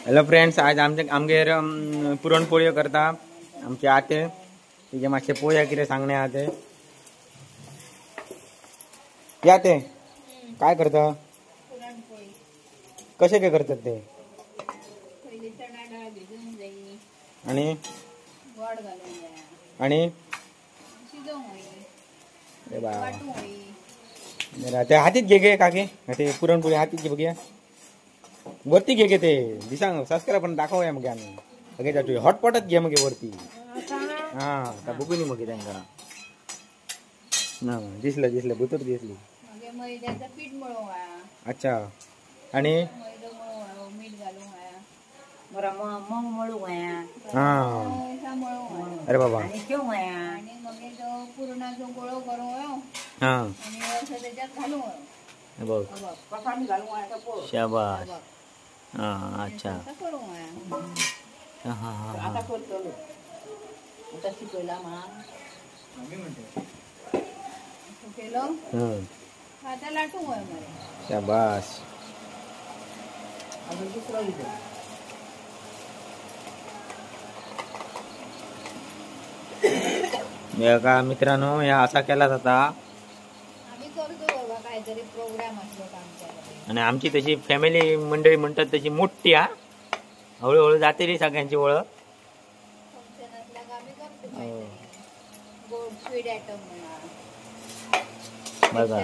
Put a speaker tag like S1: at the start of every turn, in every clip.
S1: Hello friends, आज आमगेर पुरणपोळी करता आमचे आते. तिचे मातशे पोळ्या कितें सांगणे आते या ते काय करता कसे काय करतात ते आणि आणि ते हातीत घे काके ते पुरणपोळी हातीत घे बघूया वरती घे ते दिसांग सबस्क्राईब पण दाखवूया मग आम्ही सगळे जातो हॉटपॉटच घे मग वरती हा बघू नी मग त्यांना दिसलं बुतूर दिसली
S2: मैद्याचं पीठ मळवा.
S1: अच्छा आणि
S2: मीठ घालून मग मळू
S1: अरे बाबा
S2: आणि मग पुरणाचा गोळो करू आणि त्याच्यात घालू
S1: बघ शाबास अच्छा
S2: करू आता करतो आता शिकवला केलं आता लाटू
S1: शाबास का मित्रांनो या असा केला जाता
S2: आम्ही करतो बाबा काहीतरी प्रोग्राम असलो आमच्याकडे आणि
S1: आमची तशी फॅमिली मंडळी म्हणतात तशी मोठी हा हळूहळू जाते रे सगळ्यांची ओळख
S2: फंक्शन असला का आम्ही करतो गोड स्वीट आयटम म्हणा
S1: बघा.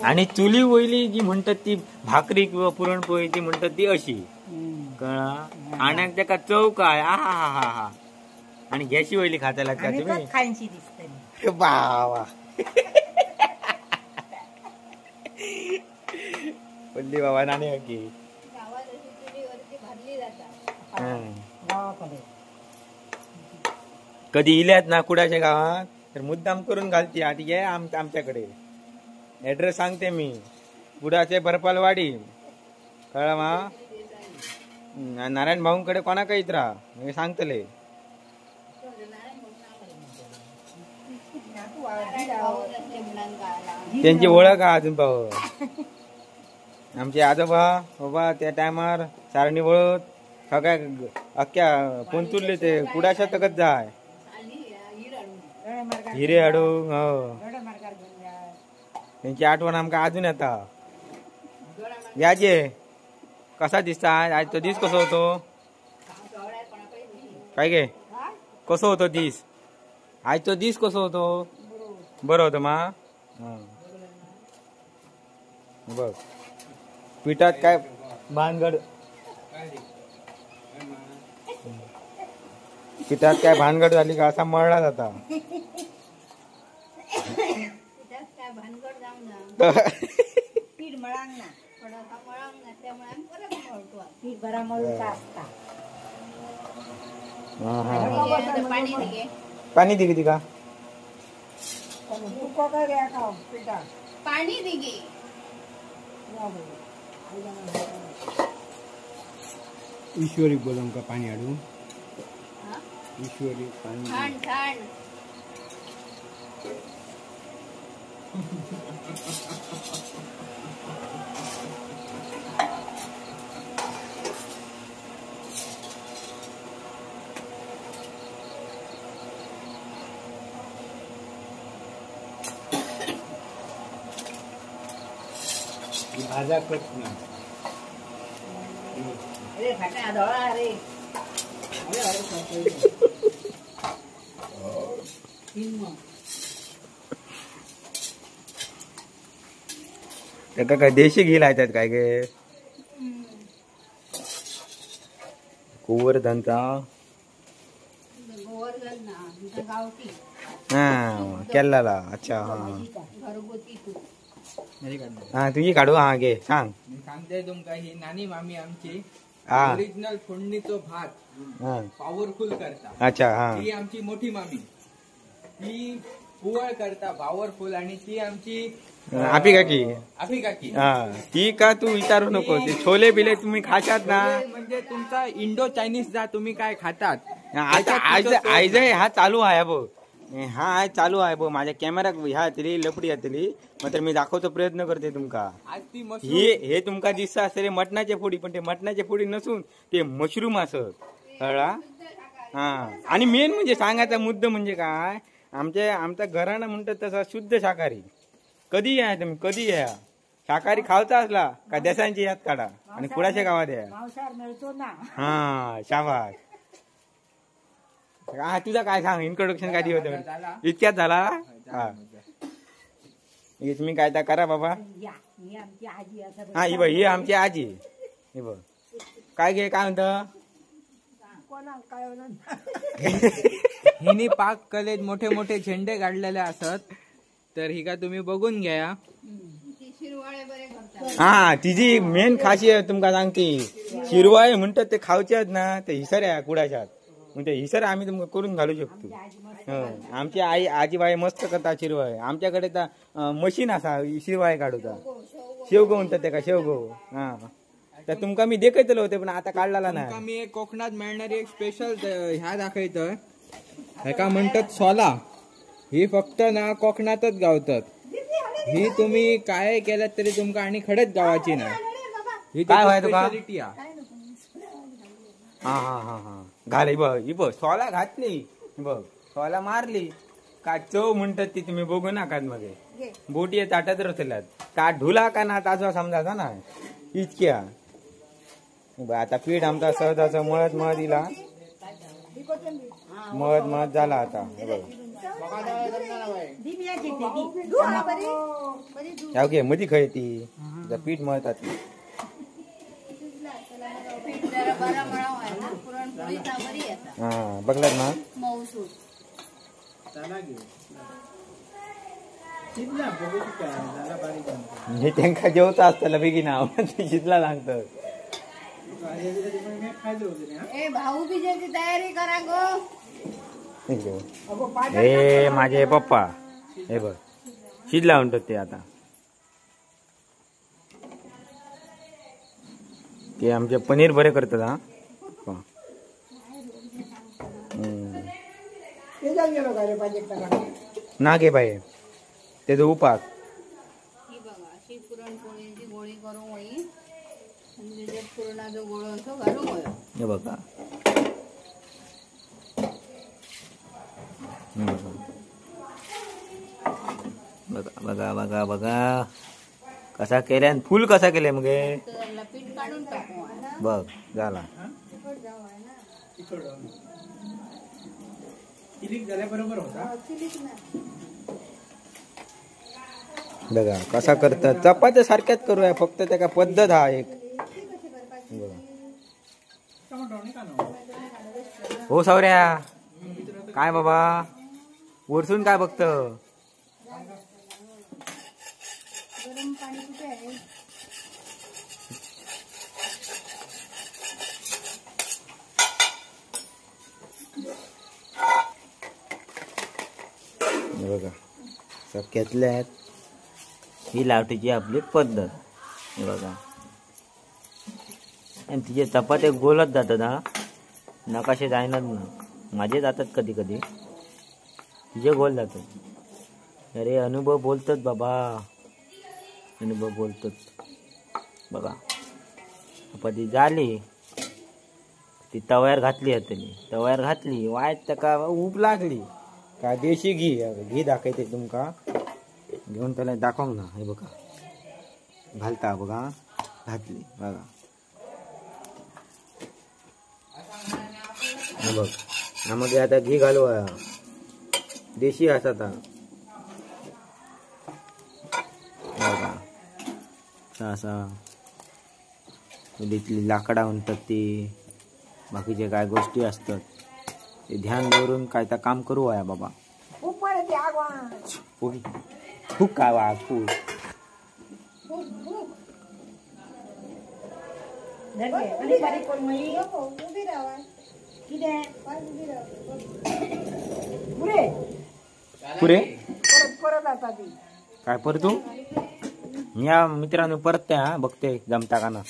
S1: आणि चुली वयली जी म्हणतात ती भाकरी किंवा पुरणपोळी ती म्हणतात ती अशी कळा आणि त्याका चव काय हा आणि गॅशी वयली खाता लागता तुम्ही
S2: खायची दिसते
S1: बावा पल्ली बाबा नाणे की
S2: गावात अशी चुलीवरती भाजली जातात
S1: कधी इल्यात ना कुडाच्या गावात तर मुद्दाम करून घालती आधी ये आमच्याकडे ऍड्रेस सांगते मी कुडाचे बरपालवाडी कळला मा नारायण भाऊंकडे कोणा काही राहा मी सांगतले त्यांची ओळख आहे अजून पाहू आमचे आजोबा बाबा त्या टायमार सारणी वळत सगळ्या अख्ख्या पोंचुरले ते कुडाच्या तकत जाय हिरे हाडू हो त्यांची आठवण आमका अजून येता याचे कसा दिसता आज तो दिस कसो होतो काय गे कसो होतो दिस आज तो दिस कसो होतो बरं होतं मा बघ पिठात काय भानगड पिठात काय भानगड झाली का असा मळला जाता
S2: पीठ मळांग ना थोडासा मळांग ना त्यामुळे आम्ही परत मळतो पीठ बरा मळून असता पाणी दिगे
S1: पाणी दिगे का
S2: पाणी दिगे
S1: ईश्वरी बोलून का पाणी आडू ईश्वरी पाणी
S2: छान
S1: भाजा कट ना
S2: अरे खाटा धोळा अरे
S1: त्याका काय देशी घी लायतात काय गे गोवर्धनचा
S2: गावठी
S1: केलेला अच्छा
S2: घरगुती तूप
S1: हा तुझी काढू हा घे सांग
S3: मी सांगते तुमका ही नानी मामी आमची
S1: हा
S3: ओरिजिनल फोडणीचो भात पॉवरफुल करता.
S1: अच्छा हा
S3: ती आमची मोठी मामी ती पुवळ करता पॉवरफुल आणि ती आमची
S1: आपी काकी हा ती का तू विचारू नको ते छोले बिले तुम्ही खाशात ना
S3: म्हणजे तुमचा इंडो चायनीज जा तुम्ही काय खातात
S1: आज हा चालू आहे बघ हा आहे चालू आहे बघ माझ्या कॅमेराक ह्या येतली लपडी येतली मात्र मी दाखवतो प्रयत्न करते तुमका.
S3: आज ती
S1: हे तुमका दिसत असते मटणाचे फोडी पण ते मटणाचे फोडी नसून ते मशरूम असत कळला. हा आणि मेन म्हणजे सांगायचा मुद्दा म्हणजे काय आमच्या घरानं म्हणतात तसा शुद्ध शाकाहारी. कधी या तुम्ही कधी या शाकाहारी खावचा असला का देसांची याद काढा आणि कुणाच्या गावात या.
S2: मांसाहार मिळतो ना.
S1: हा शाबास. हा तुझा काय सांग इंट्रोडक्शन काय होतं इतक्यात झाला. हा तुम्ही काय तर करा बाबा.
S2: या ही आमची आजी असं
S1: हा ही बघ ही आमची आजी हे बघ काय घे काय म्हणतं
S2: कोणा काय
S3: हिनी पाक कलेत मोठे मोठे झेंडे काढलेले असत तर ही का तुम्ही बघून घ्या.
S1: हा तिची मेन खासियत तुमका सांगते शिरवाळे म्हणतात ते खावचे आहेत ना ते हिसऱ्या कुडाच्यात मग ते हिसर आम्ही तुमका करून घालू शकतो. आमची आई आजीबाई मस्त करतात शिरवाळे. आमच्याकडे तर मशीन असा शिरवाळे काढूचा शेवगो म्हणतात ते का शेवगो. हा तर तुमका मी देखतलो होते पण आता काढला नाही.
S3: मी एक कोकणात मिळणारी एक स्पेशल ह्या दाखवतोय ह्याका म्हणतात सोला. ही फक्त ना कोकणातच गावतात. ही तुम्ही काय केल्यात तरी तुमका आणि खडच गावाची नाही. ही
S1: काय व्हाय तुका?
S3: स्पेशालिटी आहे.
S1: हा हा हा हा घाल ही बघ सोला घातली बघ सोला मारली का चव म्हणतात ती तुम्ही बघू नका मग बोटी ताटत रचल्यात का ढुला का ना ताजवा समजायचा ना इतक्या. आता पीठ आमचा सहजाचा मळत मळत दिला मळत झाला आता घे मधी खय ती पीठ मळतात. हा बघलात ना हे त्यांका जेवता असताना बेगीन शिजला सांगतात.
S2: भाऊ बिजेची तयारी करा गो.
S1: हे माझे पप्पा हे बघ शिजला म्हणतात ते आता ते आमचे पनीर बरे करतात. हा ना गे बाई त्याचा उपास
S2: ही बघा अशी पुरणपोळीची गोळी करून होई आणि त्याच्यात पुरणाचा गोळ असं घालून होय.
S1: हे बघा बघा बघा बघा कसा केल्या फुल कसा केले मग
S2: पीठ काढून टाकू
S1: बघ झाला. बघा कसा करतात चपात्या सारख्याच करूया फक्त त्या पद्धत हा एक. हो सावऱ्या काय बाबा वरसून काय बघत
S2: गरम पाणी कुठे आहे.
S1: बघा सख्यातल्यात ही लावटीची आपली पद्धत. हे बघा आणि तिचे चपात्या गोलत जातात. हा नकाशे जायनात ना माझे जातात कधी कधी तिचे गोल जातात. अरे अनुभव बोलतात बाबा अनुभव बोलतात. बघा चपाती झाली ती तव्यावर घातली तव्यावर घातली वायत का ऊब लागली का देशी घी दाखवते तुमका घेऊन त्याला दाखव ना. हे बघा घालता बघा घातली बघा हे बघ यामध्ये आता घी घालूया देशी असा बघा असा इथली लाकडा म्हणतात ती बाकीचे काय गोष्टी असतात ते ध्यान धरून काय तर काम करू आहे बाबा. खूप काय वा खूप पुरे काय परतू मी या मित्रांनो परतते. हा बघते जमता का ना.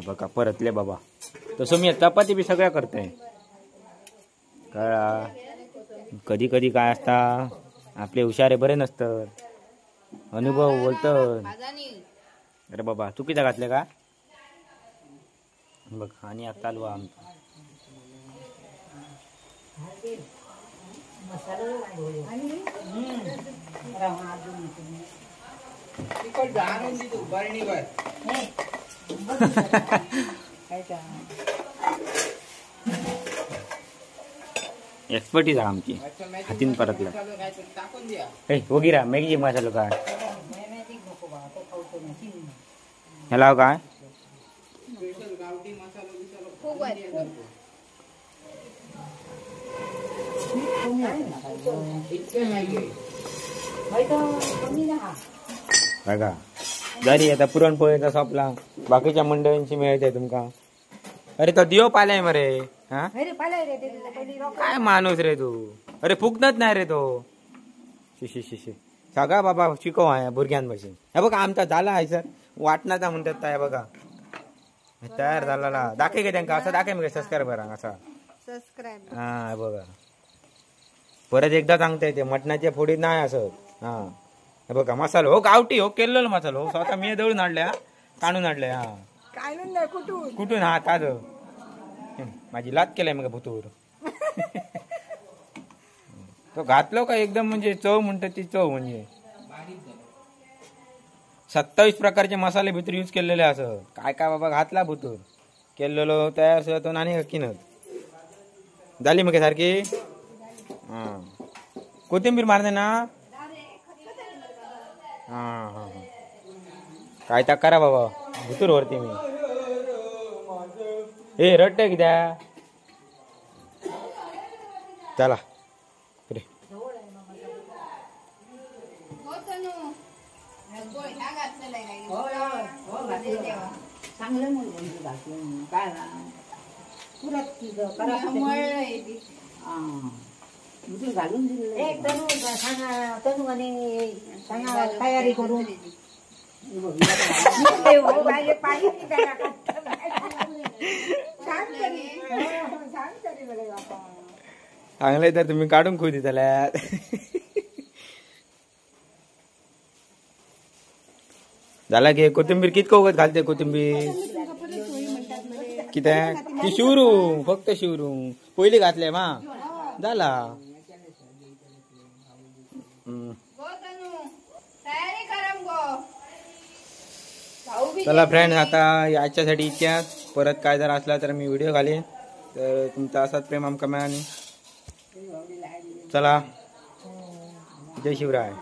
S1: बघा परतले बाबा तसं मी चपाती बी सगळ्या करते कळा. कधी कधी काय असता आपले हुशारे बरे नसतात, अनुभव बोलतात. अरे बाबा चुकीचं घातले का बघ. आणि आता चालू आहे आमचं एक्सपर्टीज आहे आमची. हातीन परतला वगैरे मॅगी मसालो काय ह्याला काय बघा जरी आता पुरणपोळीचा सॉपला बाकीच्या मंडळींची मिळते तुमका. अरे तो दियो पालाय मरे. हा काय माणूस रे तू. अरे फुकनच नाही रे तो. शिशी शिशी सगळा बाबा शिकव आहे भुरग्यांपाशी. हे बघा आमचा झाला आहे सर वाटणाचा म्हणतात काय बघा तयार झाला. दाखवे का त्यांना असं दाखवे मग सबस्क्राईब असा हा बघा. परत एकदा सांगता येते मटणाच्या फोडीत नाही असं. हा हे बघा मसालो हो गावठी हो केलेलो मसालो हो स्वतः मी दळून आणल्या काढून आणल्या. हा कुठून हा ताज माझी लात केलाय मग भुतूर. तो घातलो का एकदम म्हणजे चव म्हणतात ती चव म्हणजे 27 प्रकारचे मसाले भितर यूज केलेले असं काय काय बाबा घातला भुतूर केलेलो तयार तो आणि हक्कीनच झाली मग सारखी. हा कोथिंबीर मारते ना. हा हा हा काय तर करा बाबा भुतूर वरती मी. ए रट्टे कित्या चला रे.
S2: घालून तनू आणि तयारी करून
S1: चांगलंय तर तुम्ही काढून खुदी त्याला. झाला की कोथिंबीर कितकं उगत घालते कोथिंबीर किती ती शिवरू फक्त शिवरू पहिली घातले मा झाला. चला फ्रेंड आता याच्यासाठी इतक्याच. परत काय जर असला तर मी व्हिडिओ घालेन. तर तुमचा असाच प्रेम आमका मिळाला. चला जय शिवराय.